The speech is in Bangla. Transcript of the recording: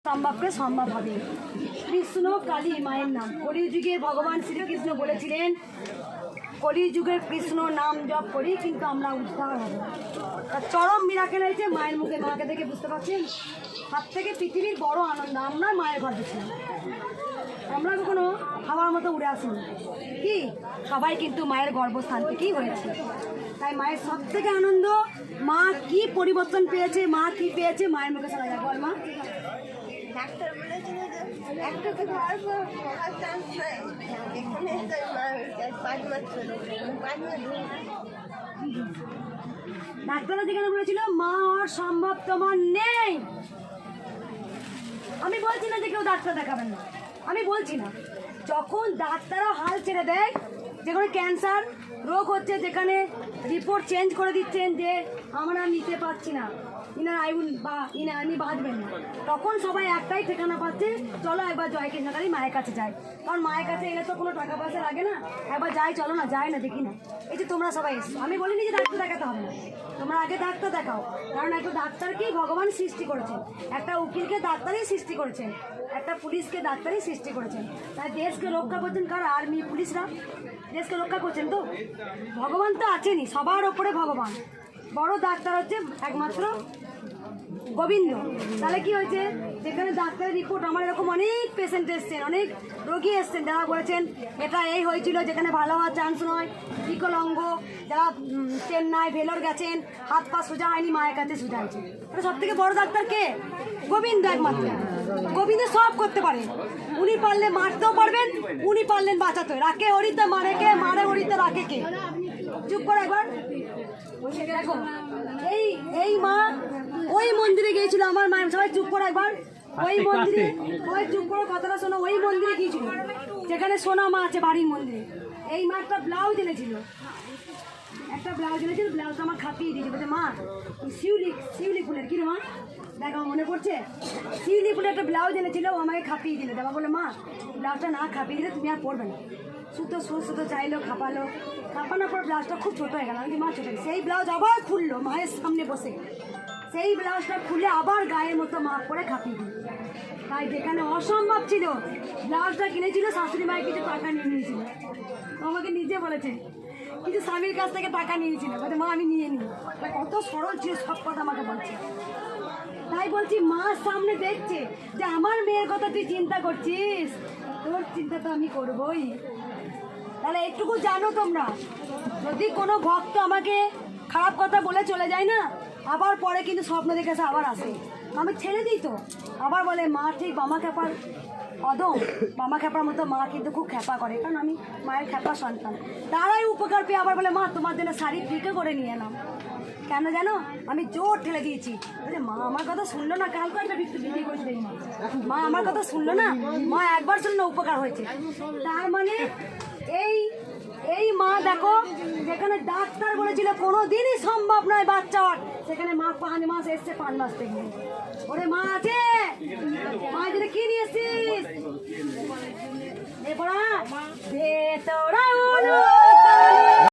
সম্ভবকে সম্ভব হবে। কৃষ্ণ কালী মায়ের নাম। কলিযুগে ভগবান শ্রীকৃষ্ণ বলেছিলেন, কলিযুগের কৃষ্ণ নাম জপ করি কিন্তু আমরা উদ্ধার হব। তার চরম মিরাকেল হয়েছে মায়ের মুখে। মাকে দেখে বুঝতে পারছেন, সব থেকে পৃথিবীর বড় আনন্দ। আমরা মায়ের ঘর ছিলাম, আমরা কখনো খাওয়ার মতো উড়ে আসিনি। কি সবাই কিন্তু মায়ের গর্ভস্থান থেকেই হয়েছে। তাই মায়ের সব থেকে আনন্দ, মা কি পরিবর্তন পেয়েছে, মা কি পেয়েছে, মায়ের মুখে শোনা যায়। বল মা। ডাক্তার বলেছিল যে একটা থেকে হওয়ার পর হওয়ার চান্স নাই, এখানে তো 5 মাস চলে 5 মাস ডাক্তাররা যেখানে বলেছিল মা হওয়ার সম্ভব তোমার নেই। আমি বলছি না যে কেউ ডাক্তার দেখাবেন না, আমি বলছি না। যখন ডাক্তাররা হাল ছেড়ে দেয়, যে কোনো ক্যান্সার রোগ হচ্ছে, যেখানে রিপোর্ট চেঞ্জ করে দিচ্ছেন যে আমরা নিতে পারছি না, ইনার আয়ুন বা ইনি বাঁচবেন না, তখন সবাই একটাই ঠিকানা পাচ্ছে, চলো একবার জয়কৃষ্ণকালী মায়ের কাছে যাই। কারণ মায়ের কাছে এলে তো কোনো টাকা পয়সা লাগে না, একবার যাই, চলো না, যাই না, দেখি না। এই যে তোমরা সবাই এসছো, আমি বলিনি যে ডাক্তার দেখাতে হবে না, তোমরা আগে ডাক্তার দেখাও। কারণ একটা ডাক্তারকেই ভগবান সৃষ্টি করেছেন, একটা উকিলকে ডাক্তারই সৃষ্টি করেছেন, একটা পুলিশকে ডাক্তারই সৃষ্টি করেছেন। তাই দেশকে রক্ষা করছেন কার? আর্মি, পুলিশরা দেশকে রক্ষা করছেন। তো ভগবান তো আছেনই, সবার ওপরে ভগবান। বড় ডাক্তার হচ্ছে একমাত্র গোবিন্দ। তাহলে কি হয়েছে, যেখানে ডাক্তারের রিপোর্ট, আমার এরকম অনেক পেশেন্ট এসছেন, অনেক রোগী এসছেন, যারা বলেছেন এটা এই হয়েছিল, যেখানে ভালো হওয়ার চান্স নয়, বিকলাঙ্গ, যারা চেন্নাই ভেলোর গেছেন, হাত পা সোজা হয়নি, মায়ের কাছে সোজা হয়েছে। সব থেকে বড় ডাক্তার কে? গোবিন্দ একমাত্র। গোবিন্দ সব করতে পারে, উনি পারলে মারতেও পারবেন, উনি পারলেন বাঁচাতে। রাখে হরিতে মারে কে, মারে হরিতে রাখে কে? চুপ করে একবার দেখো। এই মা ওই মন্দিরে গিয়েছিল, আমার মায়ের, সবাই চুপ করে একবার। ওই মন্দিরে, সবাই চুপ করে কথাটা শোনো। ওই মন্দিরে গিয়েছিল যেখানে সোনা মা আছে, বাড়ির মন্দিরে। এই মা একটা ব্লাউজ এনেছিল, ব্লাউজটা আমার খাপিয়ে দিয়েছে। বলছে মা শিউলি ফুলের, কি রে মা দেখো মনে পড়ছে, শিউলি ফুলের একটা ব্লাউজ এনেছিল, ও আমাকে খাপিয়ে দিল। দেবা বলে মা ব্লাউজটা না খাপিয়ে দিলে তুমি আর পরবে না। সুতো চাইলো, খাপানোর পর ব্লাউজটা খুব ছোটো হয়ে গেল। আমি মা ছোটো, সেই ব্লাউজ আবার খুললো মায়ের সামনে বসে, সেই ব্লাউজটা খুলে আবার গায়ের মতো মাপ করে খাপিয়ে দিল। তাই যেখানে অসম্ভব ছিল, ব্লাউজটা কিনেছিল, শাশুড়ি মায়ের কিছু টাকা নিয়ে নিয়েছিল, আমাকে নিজে বলেছে, কিছু স্বামীর কাছ থেকে টাকা নিয়েছিল, বলতে মা আমি নিয়ে নিই। কত সরল ছিল, সব কথা আমাকে বলছে। তাই বলছি, মার সামনে দেখছে যে আমার মেয়ের কথা তুই চিন্তা করছিস, তোর চিন্তা তো আমি করবই। তাহলে একটুকু জানো তোমরা, যদি কোনো ভক্ত আমাকে খারাপ কথা বলে চলে যায় না, আবার পরে কিন্তু স্বপ্ন দেখে এসে আবার আসে, আমি ছেড়ে দিই তো। আবার বলে মা ঠিক বামা খ্যাপার অদম, বামা খ্যাপার মতো মা কিন্তু খুব খ্যাপা করে, কারণ আমি মায়ের খ্যাপা সন্তান। তারাই উপকার পেয়ে আবার বলে মা তোমার জন্য শাড়ি ফ্রিকে করে নিয়ে এলাম। কেন জানো? আমি জোর ঠেলে দিয়েছি। মা আমার কথা শুনলো না, কালকে একটা ভিডিও করে দিই, মা আমার কথা শুনলো না, মা একবার শুনলো উপকার হয়েছে। তার মানে এই মা দেখো, যেখানে ডাক্তার বলেছিল কোনোদিনই সম্ভব নয় বাচ্চা হওয়ার, সেখানে মা 5 মাস এসছে, 5 মাস থেকে। ওরে মা আছে, মা যদি কি নিয়ে এসছিস? তোরা